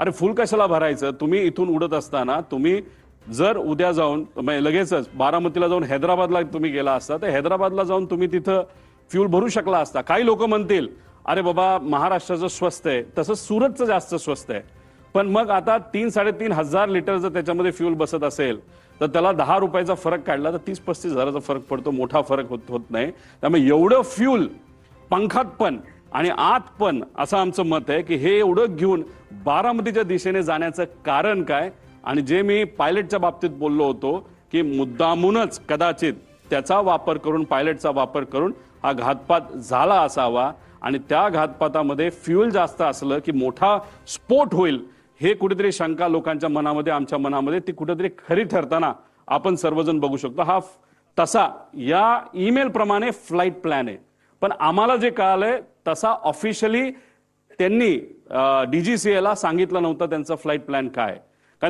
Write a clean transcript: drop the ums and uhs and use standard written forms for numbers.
अरे फुल कशाला भरायचं, तुम्ही इथून उडत असताना तुम्ही जर उद्या जाऊन लगेचच बारामतीला जाऊन हैदराबादला तुम्ही गेला असता तर हैदराबादला जाऊन तुम्ही तिथं फ्यूल भरू शकला असता. काही लोक म्हणतील अरे बाबा महाराष्ट्राचं स्वस्त आहे, तसं सुरतचं जास्त स्वस्त आहे. पण मग आता 3-3.5 हजार लिटर जर त्याच्यामध्ये फ्यूल बसत असेल तर त्याला 10 रुपयाचा फरक काढला तर 30-35 हजाराचा फरक पडतो, मोठा फरक होत नाही. त्यामुळे एवढं फ्यूल पंखात पण आणि आत पण असं आमचं मत आहे की हे एवढं घेऊन बारामतीच्या दिशेने जाण्याचं कारण काय. आणि जे मी पायलटच्या बाबतीत बोललो होतो की मुद्दामूनच कदाचित त्याचा वापर करून, पायलटचा वापर करून हा घातपात झाला असावा आणि त्या घातपातामध्ये फ्यूल जास्त असलं की मोठा स्फोट होईल हे कुठेतरी शंका लोकांच्या मनामध्ये, आमच्या मनामध्ये ती कुठेतरी खरी ठरताना आपण सर्वजण बघू शकतो. हा तसा या ईमेल प्रमाणे फ्लाईट प्लॅन आहे. पण आम्हाला जे कळालंय तसा ऑफिशियली त्यांनी DGCA ला सांगितलं नव्हतं त्यांचा फ्लाईट प्लॅन काय.